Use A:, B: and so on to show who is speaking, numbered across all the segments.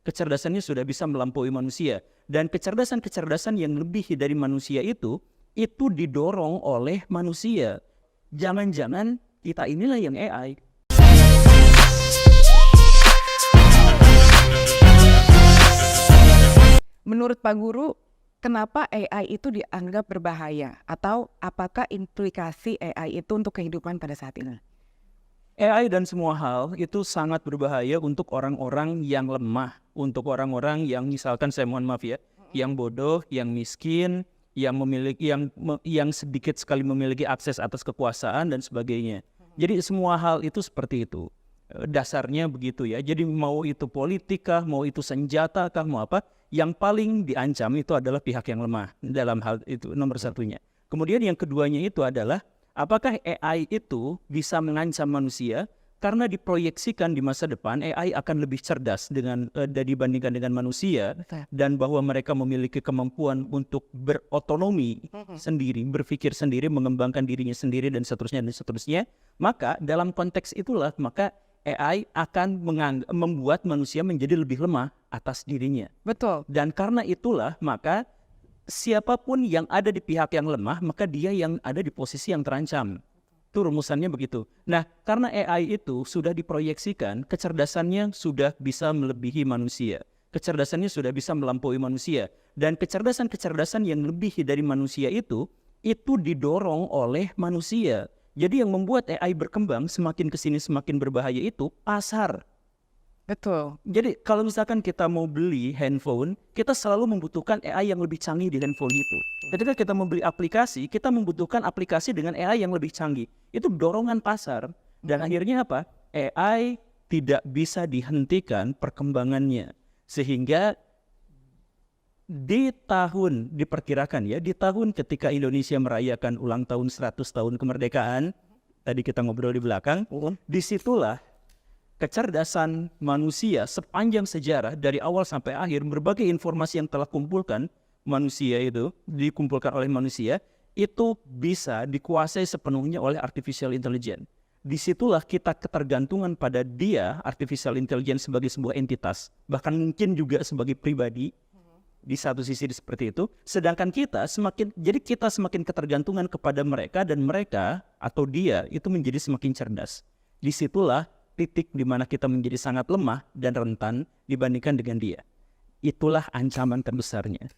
A: kecerdasannya sudah bisa melampaui manusia. Dan kecerdasan-kecerdasan yang lebih dari manusia itu didorong oleh manusia. Jangan-jangan kita inilah yang AI.
B: Menurut Pak Guru, kenapa AI itu dianggap berbahaya? Atau apakah implikasi AI itu untuk kehidupan pada saat ini?
A: AI dan semua hal itu sangat berbahaya untuk orang-orang yang lemah, untuk orang-orang yang misalkan saya mohon maaf ya, yang bodoh, yang miskin, yang memiliki yang sedikit sekali memiliki akses atas kekuasaan dan sebagainya. Jadi semua hal itu seperti itu. Dasarnya begitu ya. Jadi mau itu politik kah, mau itu senjata kah, mau apa, yang paling diancam itu adalah pihak yang lemah dalam hal itu, nomor satunya. Kemudian yang keduanya itu adalah apakah AI itu bisa mengancam manusia? Karena diproyeksikan di masa depan AI akan lebih cerdas dibandingkan dengan manusia, dan bahwa mereka memiliki kemampuan untuk berotonomi sendiri, berpikir sendiri, mengembangkan dirinya sendiri dan seterusnya. Maka dalam konteks itulah maka AI akan membuat manusia menjadi lebih lemah atas dirinya.
B: Betul.
A: Dan karena itulah maka siapapun yang ada di pihak yang lemah, maka dia yang ada di posisi yang terancam. Itu rumusannya begitu. Nah, karena AI itu sudah diproyeksikan, kecerdasannya sudah bisa melebihi manusia. Kecerdasannya sudah bisa melampaui manusia. Dan kecerdasan-kecerdasan yang lebih dari manusia itu didorong oleh manusia. Jadi yang membuat AI berkembang semakin kesini semakin berbahaya itu pasar.
B: Betul.
A: Jadi kalau misalkan kita mau beli handphone, kita selalu membutuhkan AI yang lebih canggih di handphone itu. Ketika kita membeli aplikasi, kita membutuhkan aplikasi dengan AI yang lebih canggih. Itu dorongan pasar. Dan akhirnya apa? AI tidak bisa dihentikan perkembangannya. Sehingga diperkirakan ya, di tahun ketika Indonesia merayakan ulang tahun 100 tahun kemerdekaan, tadi kita ngobrol di belakang, disitulah kecerdasan manusia sepanjang sejarah dari awal sampai akhir, berbagai informasi yang telah dikumpulkan oleh manusia, itu bisa dikuasai sepenuhnya oleh artificial intelligence. Disitulah kita ketergantungan pada dia, artificial intelligence, sebagai sebuah entitas, bahkan mungkin juga sebagai pribadi. Di satu sisi seperti itu, sedangkan kita semakin ketergantungan kepada mereka, dan mereka atau dia itu menjadi semakin cerdas. Disitulah titik di mana kita menjadi sangat lemah dan rentan dibandingkan dengan dia. Itulah ancaman terbesarnya.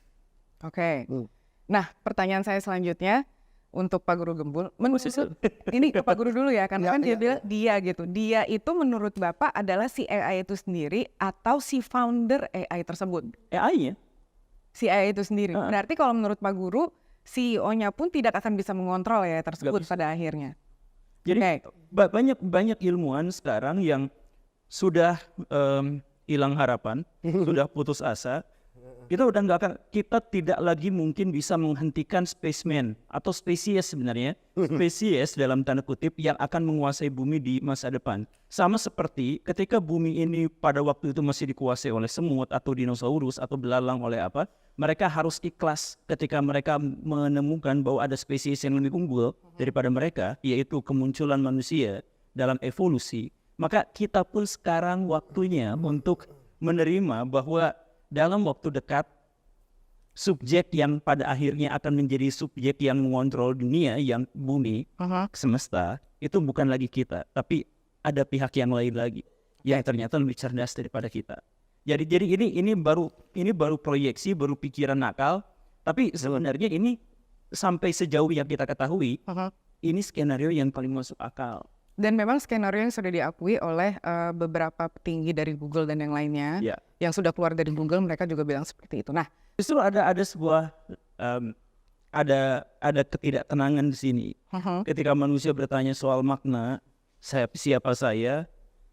B: Oke. Nah, pertanyaan saya selanjutnya untuk Pak Guru Gembul. Ini ke Pak Guru dulu ya, karena kan dia bilang dia gitu. Dia itu menurut Bapak adalah si AI itu sendiri atau si founder AI tersebut?
A: AI-nya.
B: Si AI itu sendiri. Berarti kalau menurut Pak Guru, CEO-nya pun tidak akan bisa mengontrol ya tersebut pada akhirnya.
A: Jadi banyak ilmuwan sekarang yang sudah hilang harapan, sudah putus asa. Kita tidak lagi mungkin bisa menghentikan spaceman atau spesies sebenarnya, spesies dalam tanda kutip yang akan menguasai bumi di masa depan. Sama seperti ketika bumi ini pada waktu itu masih dikuasai oleh semut atau dinosaurus atau belalang oleh apa, mereka harus ikhlas ketika mereka menemukan bahwa ada spesies yang lebih unggul daripada mereka, yaitu kemunculan manusia dalam evolusi. Maka kita pun sekarang waktunya untuk menerima bahwa dalam waktu dekat, subjek yang pada akhirnya akan menjadi subjek yang mengontrol dunia, yang bumi, semesta, itu bukan lagi kita, tapi ada pihak yang lain lagi yang ternyata lebih cerdas daripada kita. Jadi ini baru proyeksi, baru pikiran nakal, tapi sebenarnya ini sampai sejauh yang kita ketahui, ini skenario yang paling masuk akal.
B: Dan memang skenario yang sudah diakui oleh beberapa petinggi dari Google dan yang lainnya, yang sudah keluar dari Google, mereka juga bilang seperti itu. Nah,
A: justru ada sebuah ada ketidaktenangan di sini. Ketika manusia bertanya soal makna, siapa saya,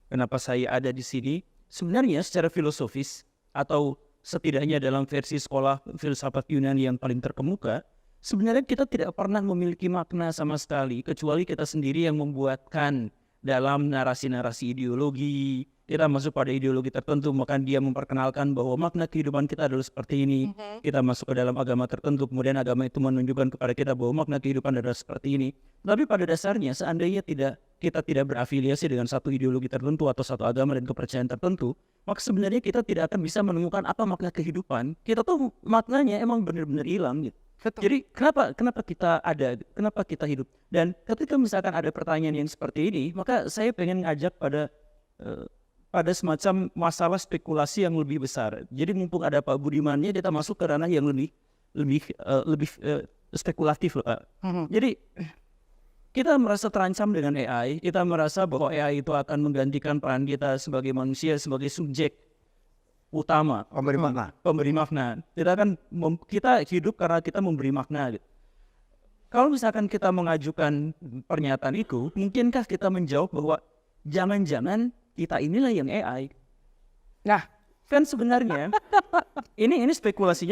A: kenapa saya ada di sini, sebenarnya secara filosofis atau setidaknya dalam versi sekolah filsafat Yunani yang paling terkemuka, sebenarnya kita tidak pernah memiliki makna sama sekali, kecuali kita sendiri yang membuatkan dalam narasi-narasi ideologi, kita masuk pada ideologi tertentu, maka dia memperkenalkan bahwa makna kehidupan kita adalah seperti ini. Kita masuk ke dalam agama tertentu, kemudian agama itu menunjukkan kepada kita bahwa makna kehidupan adalah seperti ini. Tapi pada dasarnya, seandainya kita tidak berafiliasi dengan satu ideologi tertentu atau satu agama dan kepercayaan tertentu, maka sebenarnya kita tidak akan bisa menemukan apa makna kehidupan. Kita tuh maknanya emang benar-benar hilang gitu.
B: Betul.
A: Jadi kenapa kita ada, kenapa kita hidup? Dan ketika misalkan ada pertanyaan yang seperti ini, maka saya pengen ngajak pada semacam masalah spekulasi yang lebih besar. Jadi mumpung ada Pak Budimannya, kita masuk ke ranah yang lebih spekulatif, Pak. Jadi kita merasa terancam dengan AI, kita merasa bahwa AI itu akan menggantikan peran kita sebagai manusia, sebagai subjek utama, pemberi makna. Kita hidup karena kita memberi makna. Gitu. Kalau misalkan kita mengajukan pernyataan itu, mungkinkah kita menjawab bahwa jangan-jangan kita inilah yang AI?
B: Nah,
A: Kan sebenarnya ini spekulasi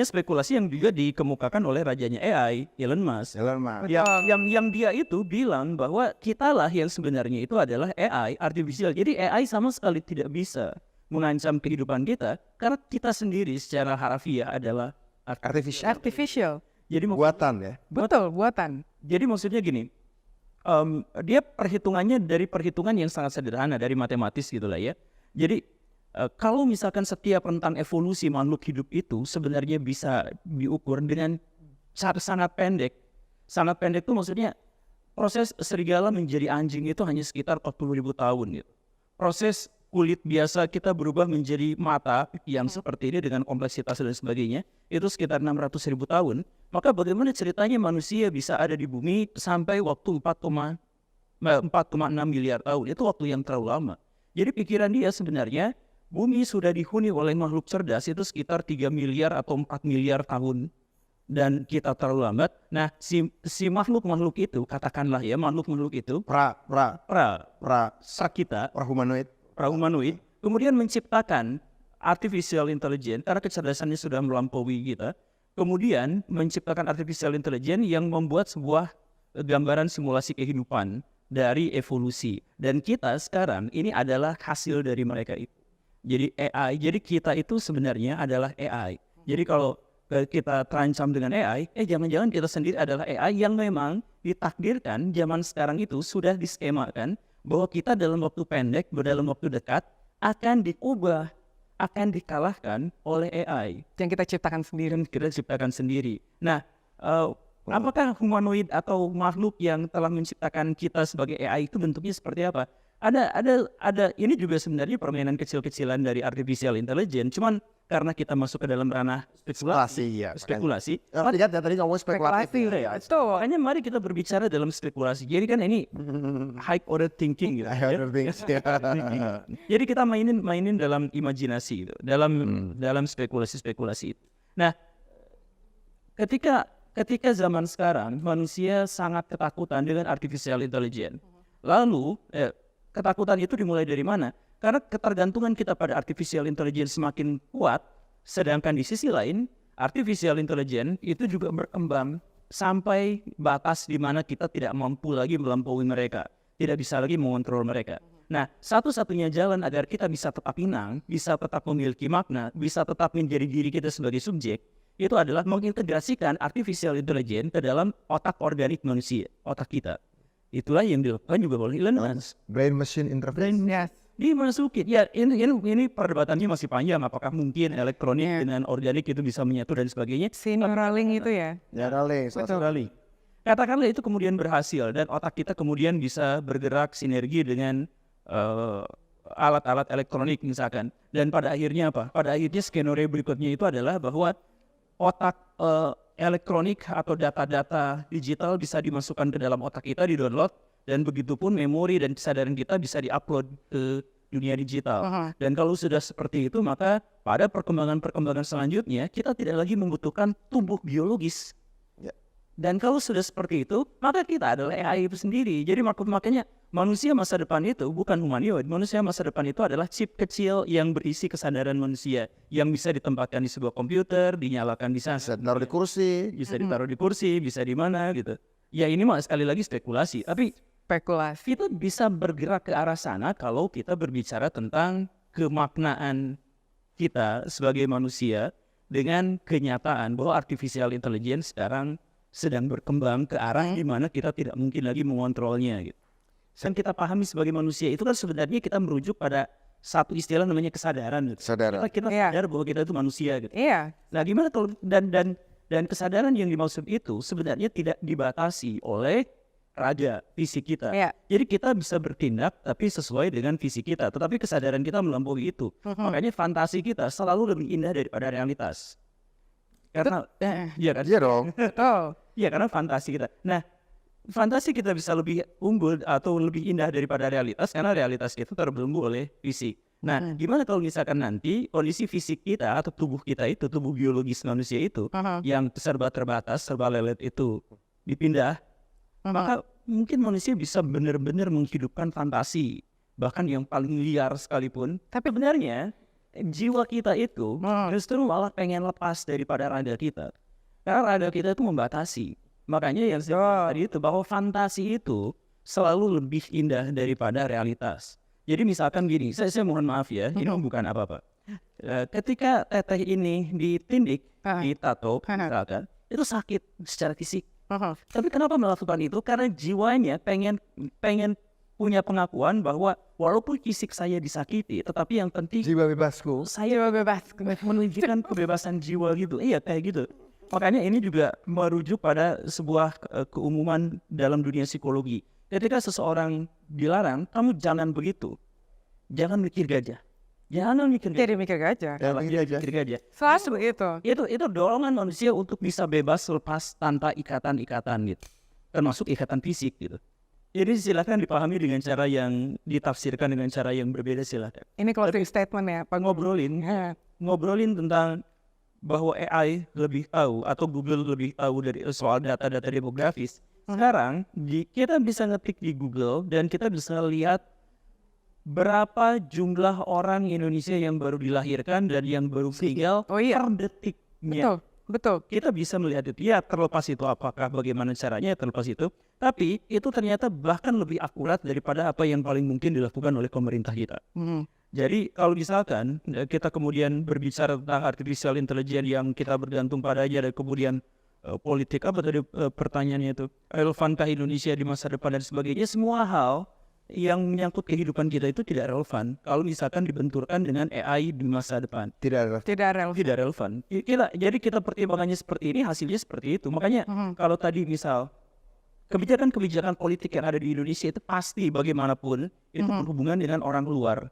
A: yang juga dikemukakan oleh rajanya AI, Elon Musk. Yang dia itu bilang bahwa kitalah yang sebenarnya itu adalah AI, artificial. Jadi AI sama sekali tidak bisa mengancam kehidupan kita karena kita sendiri secara harafiah adalah
B: artificial.
A: Jadi
C: buatan ya.
B: Betul, buatan.
A: Jadi maksudnya gini, dia perhitungannya dari perhitungan yang sangat sederhana, dari matematis gitulah ya. Jadi kalau misalkan setiap rentang evolusi makhluk hidup itu sebenarnya bisa diukur dengan cara sangat pendek. Sangat pendek itu maksudnya proses serigala menjadi anjing itu hanya sekitar 40.000 tahun gitu. Proses kulit biasa kita berubah menjadi mata yang seperti ini dengan kompleksitas dan sebagainya itu sekitar 600.000 tahun. Maka bagaimana ceritanya manusia bisa ada di bumi sampai waktu 4,6 miliar tahun? Itu waktu yang terlalu lama. Jadi pikiran dia sebenarnya bumi sudah dihuni oleh makhluk cerdas itu sekitar 3 miliar atau 4 miliar tahun. Dan kita terlalu lambat. Nah, si makhluk-makhluk itu, katakanlah ya, makhluk-makhluk itu prahumanoid, kemudian menciptakan artificial intelligence karena kecerdasannya sudah melampaui kita. Kemudian menciptakan artificial intelligence yang membuat sebuah gambaran simulasi kehidupan dari evolusi. Dan kita sekarang ini adalah hasil dari mereka itu. Jadi AI, jadi kita itu sebenarnya adalah AI. Jadi kalau kita terancam dengan AI, jangan-jangan kita sendiri adalah AI yang memang ditakdirkan zaman sekarang itu sudah diskemakan bahwa kita dalam waktu pendek, dalam waktu dekat akan diubah, akan dikalahkan oleh AI.
B: Yang kita ciptakan sendiri.
A: Nah, apakah humanoid atau makhluk yang telah menciptakan kita sebagai AI itu bentuknya seperti apa? Ada ini juga sebenarnya permainan kecil-kecilan dari artificial intelligence, cuman karena kita masuk ke dalam ranah spekulasi.
C: Lihat ya tadi ngomong spekulatif.
B: Betul.
A: Makanya mari kita berbicara dalam spekulasi. Jadi kan ini high order thinking gitu. Jadi kita mainin dalam imajinasi gitu, dalam spekulasi. Nah, ketika zaman sekarang manusia sangat ketakutan dengan artificial intelligence. Lalu ketakutan itu dimulai dari mana? Karena ketergantungan kita pada artificial intelligence semakin kuat, sedangkan di sisi lain, artificial intelligence itu juga berkembang sampai batas di mana kita tidak mampu lagi melampaui mereka, tidak bisa lagi mengontrol mereka. Nah, satu-satunya jalan agar kita bisa tetap tenang, bisa tetap memiliki makna, bisa tetap menjadi diri kita sebagai subjek, itu adalah mengintegrasikan artificial intelligence ke dalam otak organik manusia, otak kita. Itulah yang dilakukan juga oleh Elon Musk.
C: Brain machine interface.
B: Yes.
A: Dimasukin. Ya, ini perdebatannya masih panjang. Apakah mungkin elektronik dengan organik itu bisa menyatu dan sebagainya?
B: Si Neuralink itu ya.
A: Betul. Katakanlah itu kemudian berhasil dan otak kita kemudian bisa bergerak sinergi dengan alat-alat elektronik misalkan. Dan pada akhirnya apa? Pada akhirnya skenario berikutnya itu adalah bahwa otak elektronik atau data-data digital bisa dimasukkan ke dalam otak kita, di-download, dan begitupun memori dan kesadaran kita bisa di-upload ke dunia digital. Dan kalau sudah seperti itu, maka pada perkembangan selanjutnya kita tidak lagi membutuhkan tubuh biologis. Dan kalau sudah seperti itu, maka kita adalah AI itu sendiri. Jadi makanya manusia masa depan itu bukan humanoid. Manusia masa depan itu adalah chip kecil yang berisi kesadaran manusia, yang bisa ditempatkan di sebuah komputer, dinyalakan di sana,
C: Bisa ditaruh di kursi.
A: bisa ditaruh di kursi, bisa di mana gitu. Ya ini mah sekali lagi spekulasi. Tapi
B: Spekulasi.
A: kita bisa bergerak ke arah sana kalau kita berbicara tentang kemaknaan kita sebagai manusia dengan kenyataan bahwa artificial intelligence sekarang sedang berkembang ke arah di mana kita tidak mungkin lagi mengontrolnya gitu. Dan kita pahami sebagai manusia itu kan sebenarnya kita merujuk pada satu istilah namanya kesadaran gitu.
C: Kesadaran.
A: Kita
B: Iya.
A: sadar bahwa kita itu manusia gitu.
B: Iya.
A: Nah, gimana kalau dan kesadaran yang dimaksud itu sebenarnya tidak dibatasi oleh raga fisik kita.
B: Iya.
A: Jadi kita bisa bertindak tapi sesuai dengan visi kita, tetapi kesadaran kita melampaui itu. Makanya fantasi kita selalu lebih indah daripada realitas. Karena iya kan?
C: Iya dong.
B: Betul.
A: Iya, karena fantasi kita. Nah, fantasi kita bisa lebih unggul atau lebih indah daripada realitas karena realitas itu terbelenggu oleh fisik. Nah, gimana kalau misalkan nanti kondisi fisik kita atau tubuh kita itu, tubuh biologis manusia itu yang serba terbatas, serba lelet itu dipindah, maka mungkin manusia bisa benar-benar menghidupkan fantasi, bahkan yang paling liar sekalipun. Tapi sebenarnya jiwa kita itu justru malah pengen lepas daripada raga kita. Karena raga kita itu membatasi. Makanya yang saya bilang tadi itu bahwa fantasi itu selalu lebih indah daripada realitas. Jadi misalkan gini, saya mohon maaf ya, ini bukan apa-apa. Ketika teteh ini ditindik, ditato, misalkan, itu sakit secara fisik. Tapi kenapa melakukan itu? Karena jiwanya pengen punya pengakuan bahwa walaupun fisik saya disakiti, tetapi yang penting
C: Jiwa bebasku.
A: saya bebas menunjukkan kebebasan jiwa gitu. Iya kayak gitu. Makanya ini juga merujuk pada sebuah keumuman dalam dunia psikologi. Ketika seseorang dilarang, kamu jangan begitu. Jangan mikir gajah. Jangan mikir gajah.
B: Jadi mikir gajah.
C: Ya, begini aja.
A: Mikir gajah.
B: Selalu begitu.
A: Itu dorongan manusia untuk bisa bebas lepas tanpa ikatan-ikatan gitu. Termasuk ikatan fisik gitu. Jadi silakan dipahami dengan cara yang ditafsirkan dengan cara yang berbeda silakan.
B: Ini closing statement ya, Pak
A: Ngobrolin tentang bahwa AI lebih tahu atau Google lebih tahu dari soal data-data demografis. Sekarang kita bisa ngetik di Google dan kita bisa lihat berapa jumlah orang Indonesia yang baru dilahirkan dan yang baru meninggal
B: Oh iya.
A: per detiknya.
B: Betul, betul.
A: Kita bisa melihat itu. Ya, terlepas itu apakah bagaimana caranya, terlepas itu. Tapi itu ternyata bahkan lebih akurat daripada apa yang paling mungkin dilakukan oleh pemerintah kita. Jadi kalau misalkan kita kemudian berbicara tentang artificial intelligence yang kita bergantung padanya dan kemudian politik apa tadi pertanyaannya itu, relevankah Indonesia di masa depan dan sebagainya, semua hal yang menyangkut kehidupan kita itu tidak relevan kalau misalkan dibenturkan dengan AI di masa depan.
C: Tidak ada.
B: Tidak relevan.
A: Tidak relevan. Jadi kita pertimbangannya seperti ini, hasilnya seperti itu. Makanya kalau tadi misal kebijakan-kebijakan politik yang ada di Indonesia itu pasti bagaimanapun itu berhubungan dengan orang luar.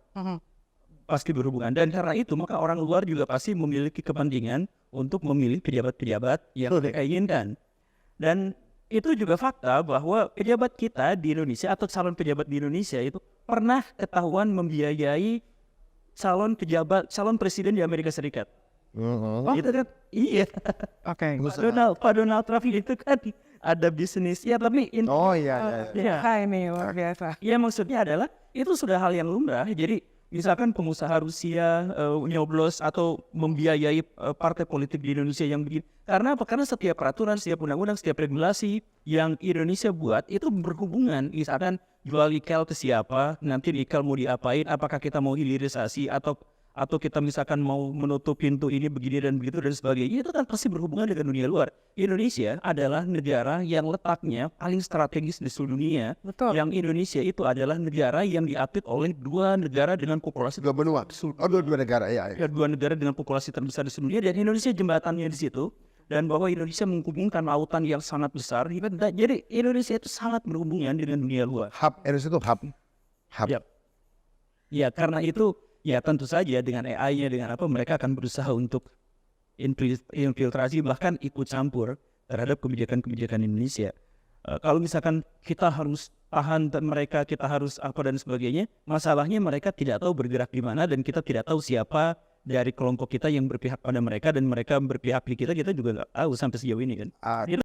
A: Pasti berhubungan. Dan karena itu maka orang luar juga pasti memiliki kepentingan untuk memilih pejabat-pejabat yang mereka inginkan. Dan itu juga fakta bahwa pejabat kita di Indonesia atau calon pejabat di Indonesia itu pernah ketahuan membiayai calon presiden di Amerika Serikat. Itu kan iya.
B: Oke.
A: Pak Donald Trump itu kan ada bisnis ya, tapi
C: Oh iya.
A: ya,
B: Ini luar biasa.
A: ya maksudnya adalah itu sudah hal yang lumrah. Jadi misalkan pengusaha Rusia nyoblos atau membiayai partai politik di Indonesia yang begini. Karena apa? Karena setiap peraturan, setiap undang-undang, setiap regulasi yang Indonesia buat itu berhubungan. Misalkan jual nikel ke siapa, nanti nikel mau diapain, apakah kita mau hilirisasi atau kita misalkan mau menutup pintu ini begini dan begitu dan sebagainya, itu kan pasti berhubungan dengan dunia luar. Indonesia adalah negara yang letaknya paling strategis di seluruh dunia.
B: Betul.
A: Yang Indonesia itu adalah negara yang diapit oleh dua negara dengan populasi
C: Dua benua. Oh, dua negara ya.
A: ya, dua negara dengan populasi terbesar di seluruh dunia, dan Indonesia jembatannya di situ, dan bahwa Indonesia menghubungkan lautan yang sangat besar. Jadi Indonesia itu sangat berhubungan dengan dunia luar.
C: Hub Indonesia itu hub.
A: Ya. Ya, karena itu ya tentu saja dengan AI-nya dengan apa mereka akan berusaha untuk infiltrasi bahkan ikut campur terhadap kebijakan-kebijakan Indonesia. Kalau misalkan kita harus tahan mereka, kita harus apa dan sebagainya, masalahnya mereka tidak tahu bergerak di mana dan kita tidak tahu siapa dari kelompok kita yang berpihak pada mereka dan mereka berpihak di kita juga nggak tahu sampai sejauh ini kan.